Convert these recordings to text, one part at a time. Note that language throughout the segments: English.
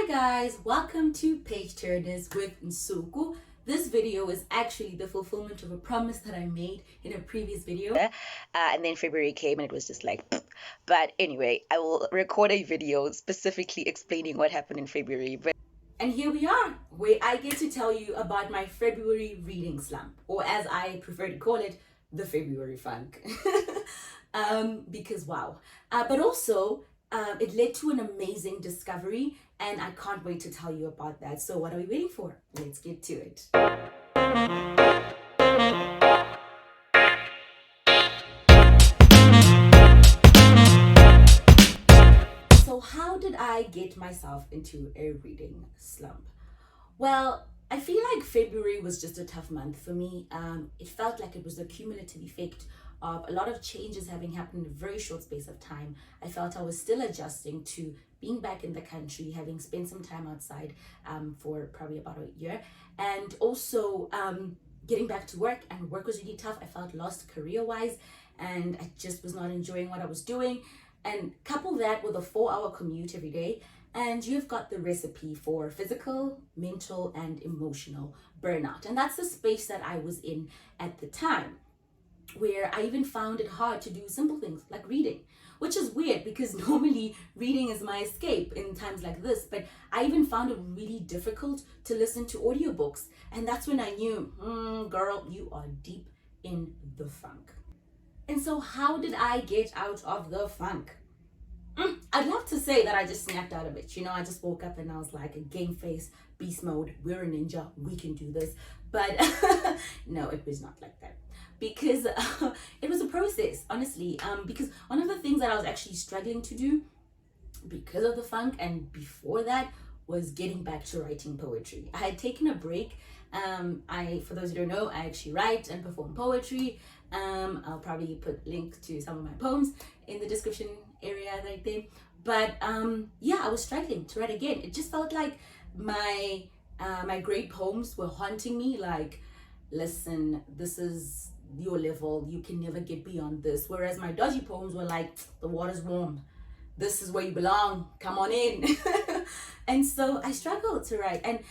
Hi guys, welcome to Page Turners with Nsuku. This video is actually the fulfillment of a promise that I made in a previous video. And then February came and it was just like, but anyway, I will record a video specifically explaining what happened in February. And here we are, where I get to tell you about my February reading slump, or as I prefer to call it, the February funk. Because wow. But also, it led to an amazing discovery, and I can't wait to tell you about that. So what are we waiting for? Let's get to it. So how did I get myself into a reading slump? Well, I feel like February was just a tough month for me. It felt like it was a cumulative effect of a lot of changes having happened in a very short space of time. I felt I was still adjusting to being back in the country, having spent some time outside for probably about a year, and also getting back to work, and work was really tough. I felt lost career-wise, and I just was not enjoying what I was doing. And couple that with a 4-hour commute every day, and you've got the recipe for physical, mental, and emotional burnout. And that's the space that I was in at the time, where I even found it hard to do simple things like reading, which is weird because normally reading is my escape in times like this. But I even found it really difficult to listen to audiobooks. And that's when I knew, girl, you are deep in the funk. And so how did I get out of the funk? I'd love to say that I just snapped out of it. You know, I just woke up and I was like, a game face, beast mode, we're a ninja, we can do this. But no, it was not like that. Because it was a process, honestly. Because one of the things that I was actually struggling to do because of the funk and before that was getting back to writing poetry. I had taken a break. For those who don't know, I actually write and perform poetry. I'll probably put links to some of my poems in the description area right there. But yeah, I was struggling to write again. It just felt like my great poems were haunting me. Like, listen, this is your level. You can never get beyond this. Whereas my dodgy poems were like, the water's warm. This is where you belong. Come on in. And so I struggled to write. And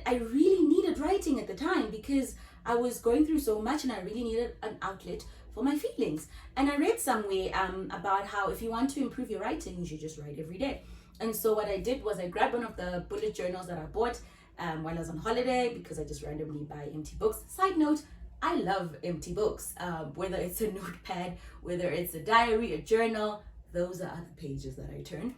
I really needed writing at the time because I was going through so much and I really needed an outlet for my feelings. And I read somewhere about how if you want to improve your writing, you should just write every day. And so what I did was I grabbed one of the bullet journals that I bought while I was on holiday, because I just randomly buy empty books. Side note, I love empty books, whether it's a notepad, whether it's a diary, a journal, those are the pages that I turn.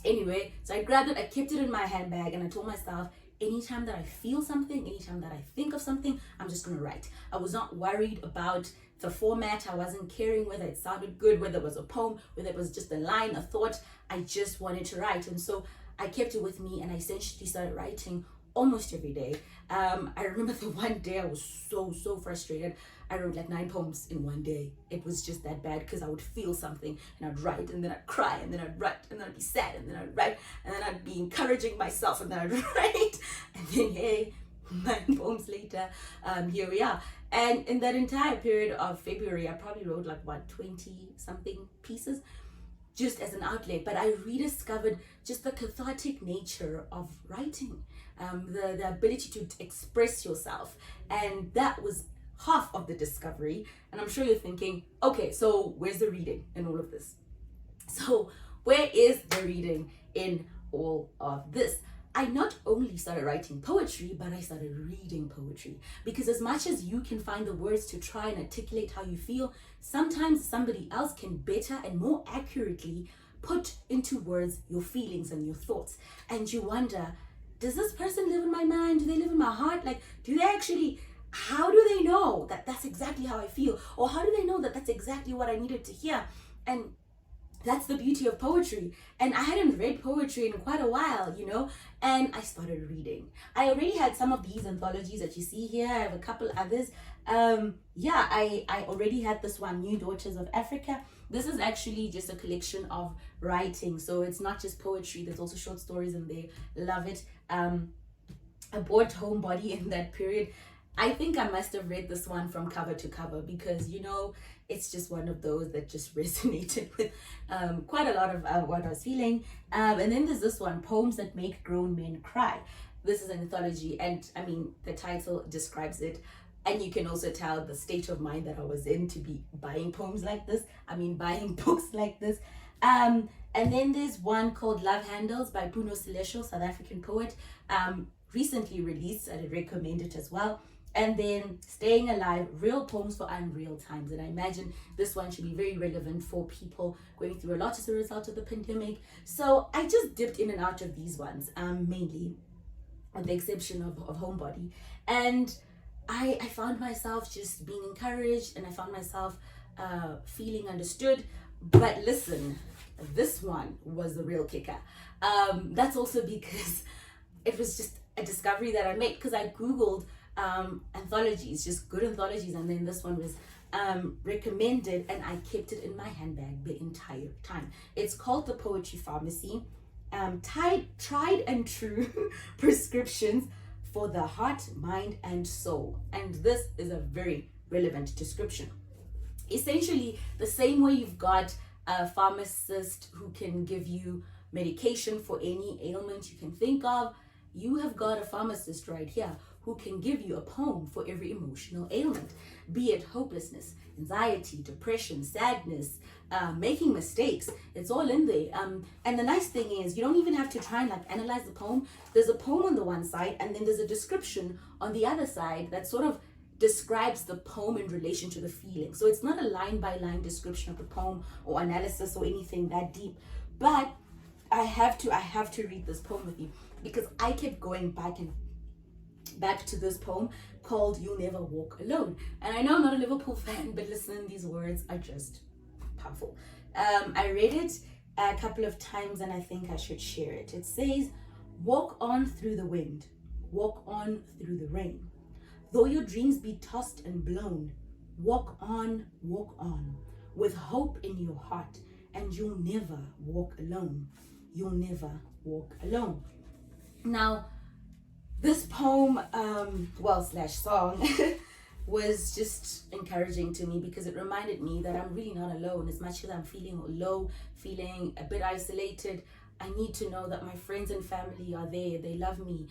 Anyway, so I grabbed it, I kept it in my handbag, and I told myself, anytime that I feel something, anytime that I think of something, I'm just gonna write. I was not worried about the format. I wasn't caring whether it sounded good, whether it was a poem, whether it was just a line, a thought. I just wanted to write. And so I kept it with me, and I essentially started writing almost every day. I remember the one day I was so frustrated. I wrote like 9 poems in one day. It was just that bad because I would feel something and I'd write, and then I'd cry, and then I'd write, and then I'd be sad, and then I'd write, and then I'd be encouraging myself, and then I'd write, and then hey, 9 poems later, here we are. And in that entire period of February, I probably wrote like 20 something pieces just as an outlet. But I rediscovered just the cathartic nature of writing, the ability to express yourself, and that was half of the discovery. And I'm sure you're thinking, okay, so where's the reading in all of this? So where is the reading in all of this? I not only started writing poetry, but I started reading poetry, because as much as you can find the words to try and articulate how you feel, sometimes somebody else can better and more accurately put into words your feelings and your thoughts. And you wonder, does this person live in my mind? Do they live in my heart? Like, do they actually, how do they know that that's exactly how I feel? Or how do they know that that's exactly what I needed to hear? And that's the beauty of poetry. And I hadn't read poetry in quite a while, you know, and I started reading. I already had some of these anthologies that you see here. I have a couple others. Yeah, I already had this one, New Daughters of Africa. This is actually just a collection of writing. So it's not just poetry, there's also short stories in there. Love it. I bought Homebody in that period. I think I must have read this one from cover to cover because, you know, it's just one of those that just resonated with quite a lot of what I was feeling. And then there's this one, Poems That Make Grown Men Cry. This is an anthology, and I mean, the title describes it. And you can also tell the state of mind that I was in to be buying poems like this. I mean, buying books like this. And then there's one called Love Handles by Puno, Selesho, South African poet. Recently released, I'd recommend it as well. And then Staying Alive, Real Poems for Unreal Times. And I imagine this one should be very relevant for people going through a lot as a result of the pandemic. So I just dipped in and out of these ones, mainly, with the exception of Homebody. And I found myself just being encouraged, and I found myself feeling understood. But listen, this one was the real kicker. That's also because it was just a discovery that I made, because I Googled anthologies, just good anthologies, and then this one was recommended, and I kept it in my handbag the entire time. It's called The Poetry Pharmacy, tried and true prescriptions for the heart, mind, and soul. And this is a very relevant description. Essentially, the same way you've got a pharmacist who can give you medication for any ailment you can think of, you have got a pharmacist right here who can give you a poem for every emotional ailment, be it hopelessness, anxiety, depression, sadness, making mistakes. It's all in there. And the nice thing is, you don't even have to try and like analyze the poem. There's a poem on the one side, and then there's a description on the other side that sort of describes the poem in relation to the feeling. So it's not a line by line description of the poem or analysis or anything that deep. But I have to read this poem with you, because I kept going back to this poem called You'll Never Walk Alone. And I know I'm not a Liverpool fan, but listen, these words are just powerful. I read it a couple of times, and I think I should share it. It says, walk on through the wind, walk on through the rain. Though your dreams be tossed and blown, walk on, with hope in your heart, and you'll never walk alone. You'll never walk alone. Now, this poem, slash song, was just encouraging to me, because it reminded me that I'm really not alone. As much as I'm feeling low, feeling a bit isolated, I need to know that my friends and family are there. They love me.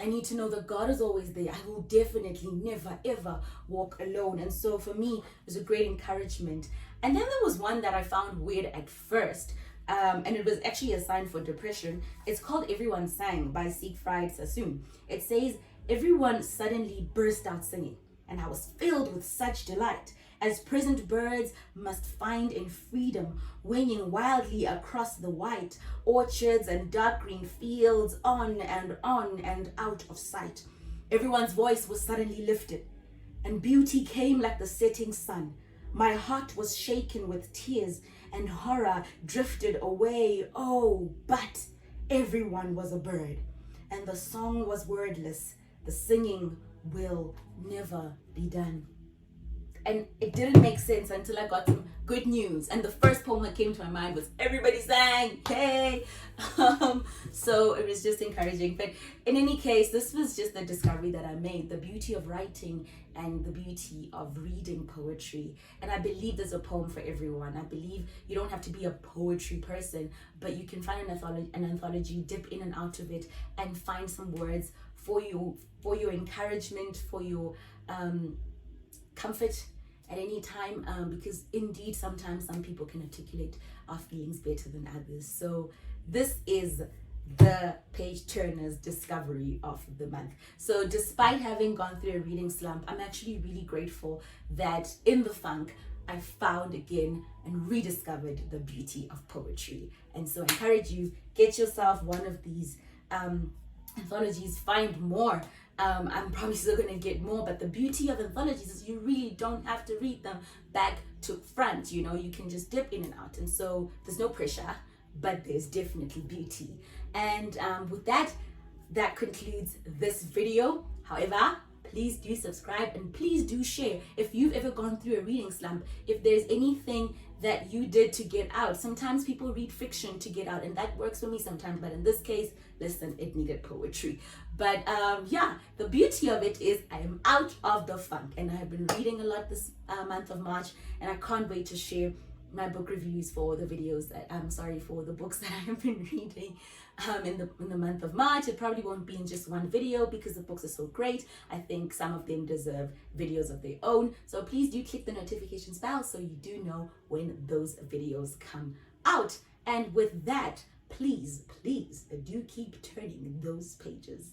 I need to know that God is always there. I will definitely never, ever walk alone. And so for me, it was a great encouragement. And then there was one that I found weird at first. And it was actually a sign for depression. It's called Everyone Sang by Siegfried Sassoon. It says, everyone suddenly burst out singing, and I was filled with such delight, as prisoned birds must find in freedom, winging wildly across the white orchards and dark green fields, on and out of sight. Everyone's voice was suddenly lifted, and beauty came like the setting sun. My heart was shaken with tears, and horror drifted away. Oh, but everyone was a bird, and the song was wordless. The singing will never be done. And it didn't make sense until I got some good news. And the first poem that came to my mind was Everybody Sang, hey! So it was just encouraging. But in any case, this was just the discovery that I made, the beauty of writing and the beauty of reading poetry. And I believe there's a poem for everyone. I believe you don't have to be a poetry person, but you can find an anthology, dip in and out of it, and find some words for your encouragement, for your comfort at any time, because indeed sometimes some people can articulate our feelings better than others. So this is the page turner's discovery of the month. So despite having gone through a reading slump, I'm actually really grateful that in the funk I found again and rediscovered the beauty of poetry. And so I encourage you, get yourself one of these anthologies, find more. I'm probably still going to get more, but the beauty of anthologies is you really don't have to read them back to front. You know, you can just dip in and out, and so there's no pressure, but there's definitely beauty. And with that concludes this video. However, please do subscribe and please do share if you've ever gone through a reading slump, if there's anything that you did to get out. Sometimes people read fiction to get out, and that works for me sometimes, but in this case, listen, it needed poetry. But yeah, the beauty of it is I am out of the funk, and I have been reading a lot this month of March, and I can't wait to share my book reviews for the videos that for the books that I have been reading in the month of March. It probably won't be in just one video because the books are so great. I think some of them deserve videos of their own, so please do click the notifications bell so you do know when those videos come out. And with that, please do keep turning those pages.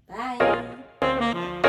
Bye.